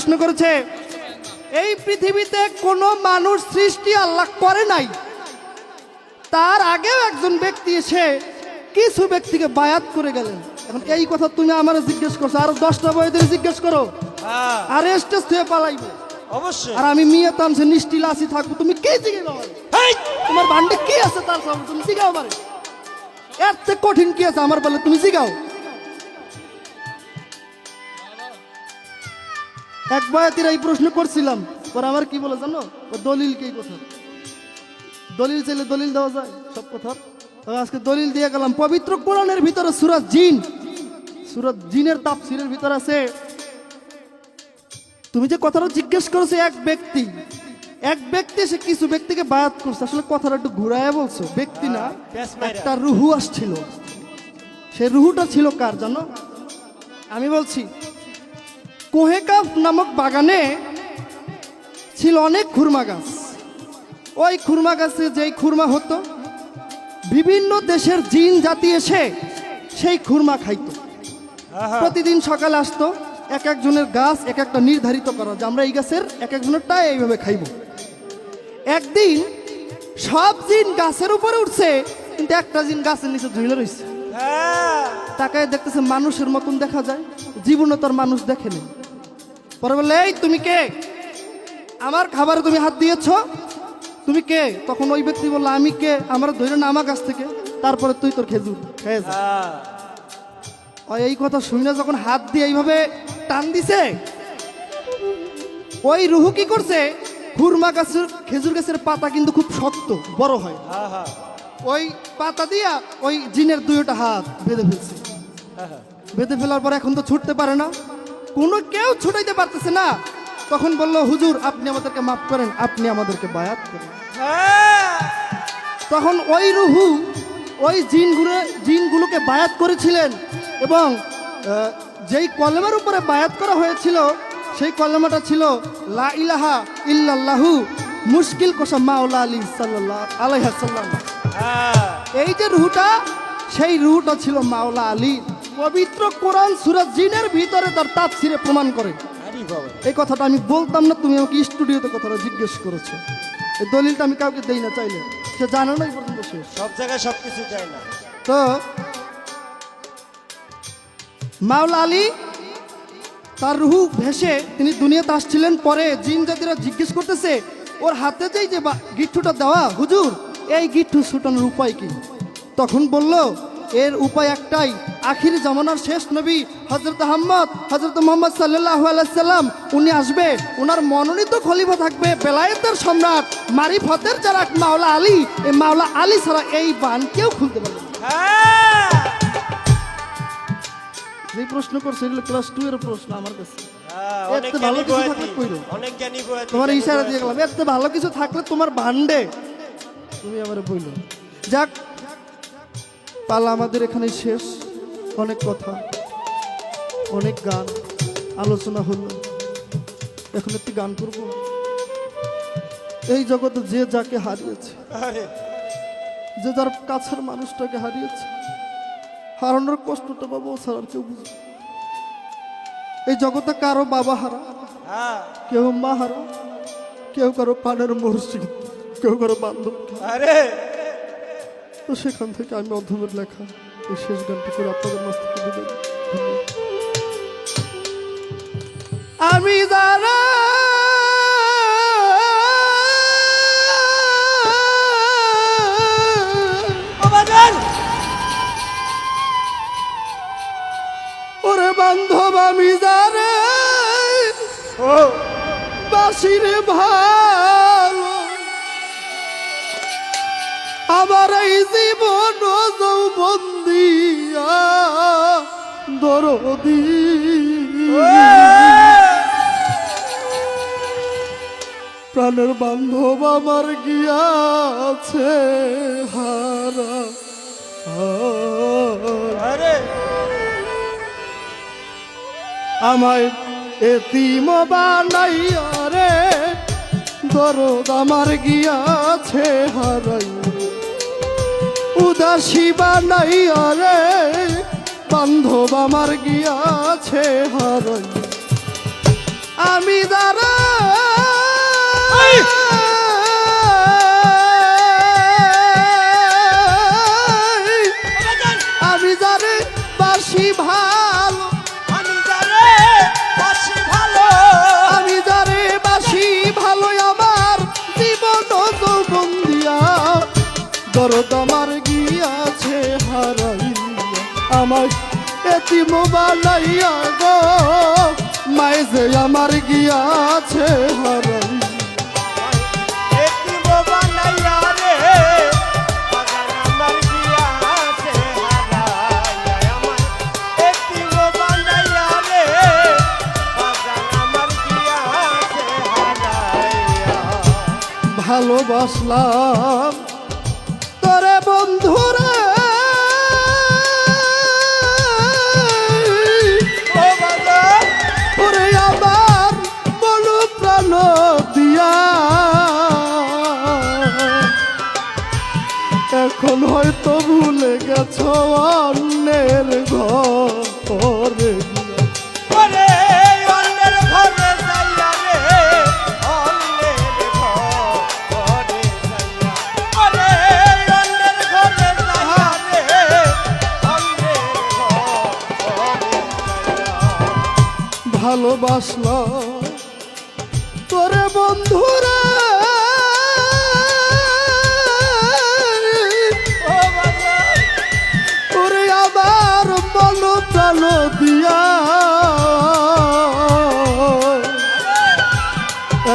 প্রশ্ন করেছে, এই পৃথিবীতে কোনো মানুষ সৃষ্টি আল্লাহ করে নাই, তার আগেও একজন ব্যক্তি এসে কিছু ব্যক্তিকে বায়াত করে গেলেন। এখন এই কথা তুমি আমার জিজ্ঞেস করছো, আর 10টা বইদের জিজ্ঞেস করো, আর স্টেজ থেকে পালাইবে অবশ্যই। আর আমি মিয়া তামসে নিষ্ঠিল আসি থাকবো, তুমি কে জিজ্ঞেস করো? তোমার ভান্ডে কি আছে তার সামনে তুমি জিগাও আমারে। এর থেকে কঠিন কি আছে আমার বলে তুমি জিগাও। এক বয়াতির এই প্রশ্ন করছিলাম, পরে আমার কি বলে জানো, দলিল কি কথা, দলিল চাইলে দলিল দেওয়া যায় সব কথা। তবে আজকে দলিল দিয়ে গেলাম। পবিত্র কোরআনের ভিতরে সূরা জিনের তাফসীরের ভিতর আছে, তুমি যে কথাটা জিজ্ঞেস করেছো, এক ব্যক্তি সে কিছু ব্যক্তিকে বায়াত করছে, আসলে কথাটা একটু ঘুরায় বলছো, ব্যক্তি না, একটা রুহু আসছিল। সেই রুহুটা ছিল কার জানো? আমি বলছি, কোহেকাফ নামক বাগানে ছিল অনেক খুরমা গাছ। ওই খুরমা গাছে যেই খুরমা হতো, বিভিন্ন দেশের জিন জাতি এসে সেই খুরমা খাইতো। প্রতিদিন সকালে আসতো, এক একজনের গাছ এক একটা নির্ধারিত করা যে আমরা এই গাছের এক একজনেরটা এইভাবে খাইব। একদিন সব জিন গাছের উপরে উঠছে, কিন্তু একটা জিন গাছের নিচে ঝুলে রয়েছে। তাকায় দেখতেছে মানুষের মতন দেখা যায়, জীবনে তোর মানুষ দেখেনি। পরে বললে, এই তুমি কে, আমার খাবারে তুমি হাত দিয়েছ, তুমি কে? তখন ওই ব্যক্তি বললো, আমি কে, আমার ধরে না আমার কাছ থেকে, তারপরে তুই তোর খেজুর খেয়ে যা। এই কথা শুনে যখন হাত দিয়ে এইভাবে টান দিছে, ওই রুহু কি করছে, খুরমা গাছের খেজুর গাছের পাতা কিন্তু খুব শক্ত বড় হয়, ওই পাতা দিয়া ওই জিনের দুইটা হাত বেঁধে ফেলছে। বেঁধে ফেলার পর এখন তো ছুটতে পারে না, কোনো কেউ ছুটাইতে পারতেছে না। তখন বলল, হুজুর আপনি আমাদেরকে মাফ করেন, আপনি আমাদেরকে বায়াত করেন। তখন ওই রুহু ওই জিনগুলোকে বায়াত করেছিলেন, এবং যেই কলেমার উপরে বায়াত করা হয়েছিল সেই কলেমাটা ছিল লা ইলাহা ইল্লাল্লাহু মুশকিল কোশা মাওলা আলী সাল্লাল্লাহু আলাইহি ওয়াসাল্লাম। এই যে রুহুটা, সেই রুহুটা ছিল মাওলা আলী। পবিত্র কোরআন সূরা জিনের ভিতরে তার তাফসীরে প্রমাণ করে। এই কথাটা আমি বলতাম না, তুমি আমাকে স্টুডিওতে কথাটা জিজ্ঞেস করেছো। এই দলিলটা আমি কাউকে দেই না, চাইলে সে জানো না এই পর্যন্ত, সে সব জায়গায় সবকিছু চাই না। তো মাওলা আলী তার রুহু ভেসে তিনি দুনিয়াতে আসছিলেন। পরে জিন জাতিরা জিজ্ঞেস করতেছে, ওর হাতে যেই যে গিট্টুটা দেওয়া, হুজুর এই গিট্টু ছুটানোর উপায় কি? তখন বলল, এর উপায় একটাই, আখির জামানার শেষ নবী হযরত মুহাম্মদ সাল্লাল্লাহু আলাইহি সাল্লাম উনি আসবে, ওনার মনোনীত খলিফা থাকবে, বেলায়েতের সম্রাট, মারিফতের যারা মাওলা আলী, এই মাওলা আলী ছাড়া এই বান কেউ খুলতে পারবে না। যে প্রশ্ন করছে এগুলো ক্লাস 2 এর প্রশ্ন আমার কাছে। এত ভালো কিছু থাকলে কইরো, অনেক জ্ঞানী বয়াতি, তোমার ইশারা দিয়ে গেলাম, এত ভালো কিছু থাকলে তোমার ভান্ডে তুমি আমারে বইলো। যাক, পালা আমাদের এখানে শেষ। অনেক কথা, অনেক গান আলোচনা হলো, এখন একটি গান করব। এই জগতে যে যাকে হারিয়েছে, যে যার কাছের মানুষটাকে হারিয়েছে, হারানোর কষ্টটা বাবা ছাড়া আর কেউ বুঝে। এই জগতে কারো বাবা হারা, কেউ মা হারা, কেউ কারো পানের মসজিদ, কেউ কারো বান্ধব। তো সেখান থেকে আমি অধ্যমের লেখা এই শেষ গানটি করে আপনাদের মাঝ থেকে বিদায় নিই। আমি যারা ওরে বান্ধব, আমি যারা বাসিরে ভালো, আমার এই জীবন যৌবন দিয়া দরদি, প্রাণের বান্ধব আমার গিয়াছে হারা। আমায় এতিম বানাইয়া রে, দরদ আমার গিয়াছে হারাই, উদাসী বানাইয়া রে, বান্ধব আমার গিয়াছে হারাই। আমি যারা আমি যারে বাসি ভালো আমি যারে বাসি ভালো আমি যারে বাসি ভালো আমার জীবন যৌবন দিয়া দরদ আমার গিয়াছে হারাইয়া আমার এতিম বানাইয়া গো মায়ে যে আমার গিয়াছে হারাইয়া এতিম বানাইয়া রে বাগান আমার গিয়াছে হারাইয়া আমার এতিম বানাইয়া রে বাগান আমার গিয়াছে হারাইয়া ভালোবাসলাম তোরে বন্ধুরে ও বাগান ওরে আমার মন প্রাণ দিয়া এখন হয়তো ভুলে গেছো অন্যের ঘরে ওরে অন্যের ঘরে যাইয়া রে অন্যের ঘরে যাইয়া ওরে অন্যের ঘরে যাইয়া রে অন্যের ঘরে যাইয়া ভালোবাসলাম তোরে বন্ধুরা ও বাগান ওরে আমার মন প্রাণ দিয়া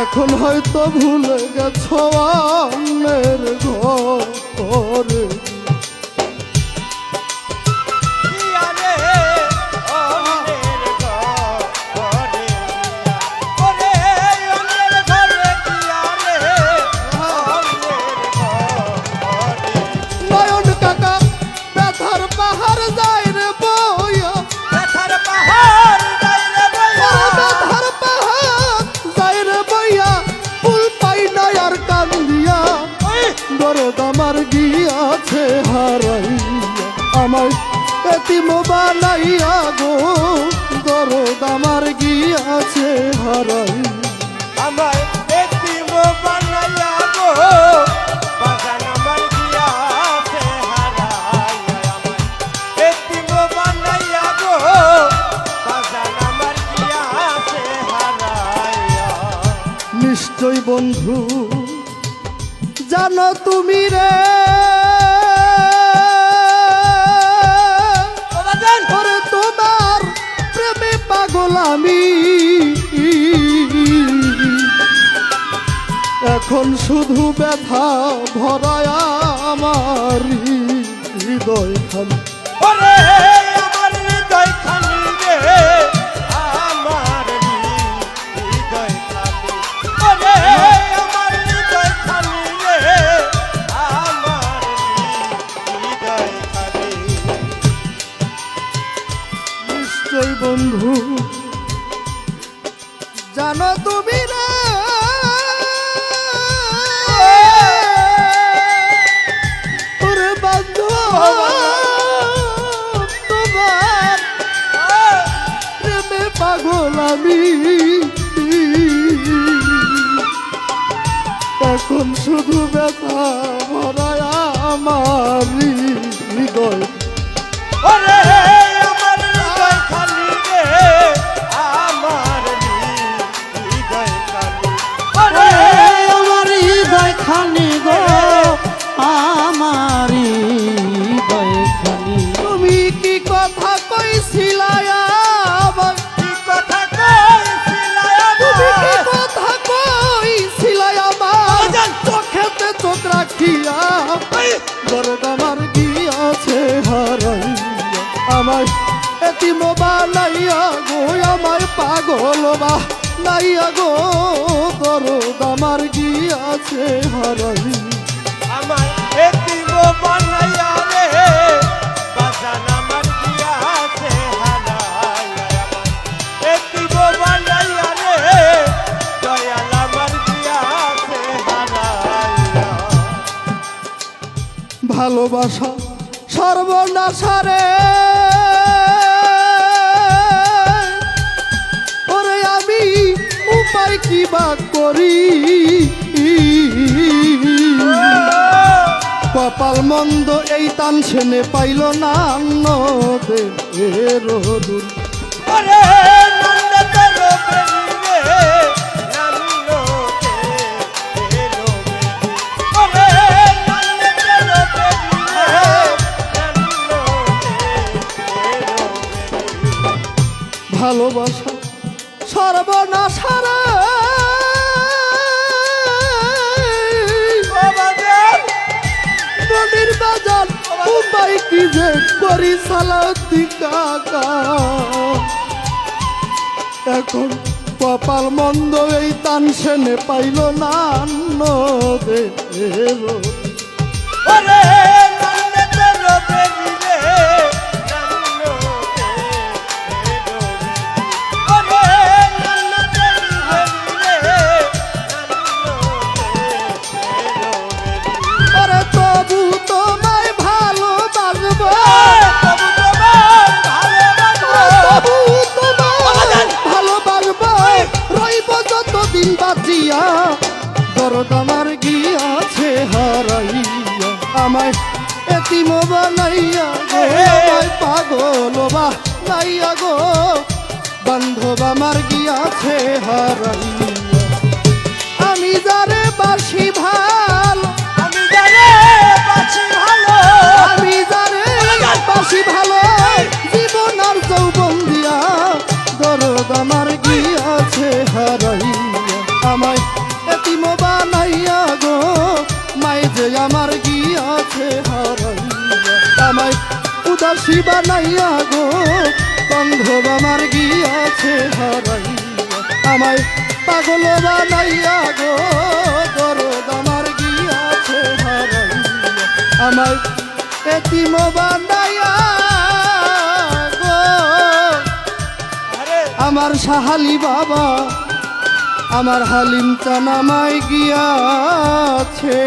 এখন হয়তো ভুলে গেছো অন্যের ঘরে দিয়া রে অন্যের ঘরে দিয়া ওরে অন্যের ঘরে দিয়া রে অন্যের ঘরে নয়ন কাকা ব্যথার পাহাড় যায় রে বইয়া ব্যথার পাহাড় যাইরে বইয়া ব্যথার পাহাড় যায় রে বইয়া ফুল পাই না আর কান্দিয়া ওই দরদ আমার গিয়াছে হারাইয়া আমায় এতিম বানাইয়া গো দরদ আমার গিয়াছে হারাইয়া আমায় এতিম বানাইয়া গো বাগান আমার গিয়াছে হারাইয়া আমায় এতিম বানাইয়া গো বাগান আমার গিয়াছে হারাইয়া নিশ্চয় বন্ধু জানো তুমি রে ও বাগান ওরে তোমার প্রেমে পাগল আমি এখন শুধু ব্যথা ভরায় আমার হৃদয় খালি ওরে আমার হৃদয় খালি রে আমার হৃদয় খালি ওরে আমার হৃদয় খালি রে আমার হৃদয় খালি নিশ্চয় বন্ধু জানো তুমি রে ওরে বন্ধু তোমার প্রেমে পাগল আমি এখন শুধু ব্যথা ভরায় আমার হৃদয় ওরে আমার হৃদয় খালি রে আমার হৃদয় খালি ওরে আমার হৃদয় খানি গো আমার হৃদয় খানি তুমি কি কথা কইছিলা আমায় কি কথা কইছিলা তুমি কি আমায় কথা কইছিলা আমায় বাজান। চোখেতে চোখ রাখিয়া ওই দরদ আমার গিয়াছে হারাইয়া আমায় এতিম বানাইয়া গো আমায় পাগল বানাইয়া গো দরদ আমার গিয়াছে হারাইয়া আমায় এতিম বানাইয়া রে বাজান আমার গিয়াছে হারাইয়া আমায় এতিম বানাইয়া রে দয়াল আমার গিয়াছে হারাইয়া ভালোবাসা সর্বনাশারে ওরে আমি কি বা করি কপাল মন্দ এই তান সেনে পাইল না নদের দূর ওরে নন্দের প্রেমে নামলোতে এলো ওরে নন্দের প্রেমে নামলোতে এলো ভালোবাসা সর্বনাশারে মনির বাজার মুম্বাই কি যে করি সালাতি কাকা এখন কপাল মন্দ এই তান সেনে পাইল না নদের ওরে নন্দের প্রেমে নামলোতে এলো ওরে নন্দের প্রেমে নামলোতে এলো আরে তবু তোমায় ভালোবাসবো তবু তোমায় ভালোবাসবো রইব যতদিন বাঁচিয়া দরদ আমার গিয়াছে হারাইয়া আমায় এতিম বানাইয়া গো আমায় পাগল বানাইয়া গো বান্ধব আমার গিয়াছে হারাইয়া আমি যারে বাসি ভালো আমি জানে বাঁচি ভালো আমি যারে বাসি ভালো জীবন আর যৌবন দিয়া দরদ আমার গিয়াছে হারাইয়া আমায় এতিম বানাইয়া গো মাই যে আমার গিয়াছে হারাইয়া আমায় উদাসী বানাইয়া গো বান্ধব আমার গিয়াছে হারাইয়া আমায় পাগল বানাইয়া গো দরদ আমার গিয়াছে হারাইয়া আমায় এতিম বানাইয়া গো আরে আমার সাহালি বাবা আমার হালিম চানামাই গিয়াছে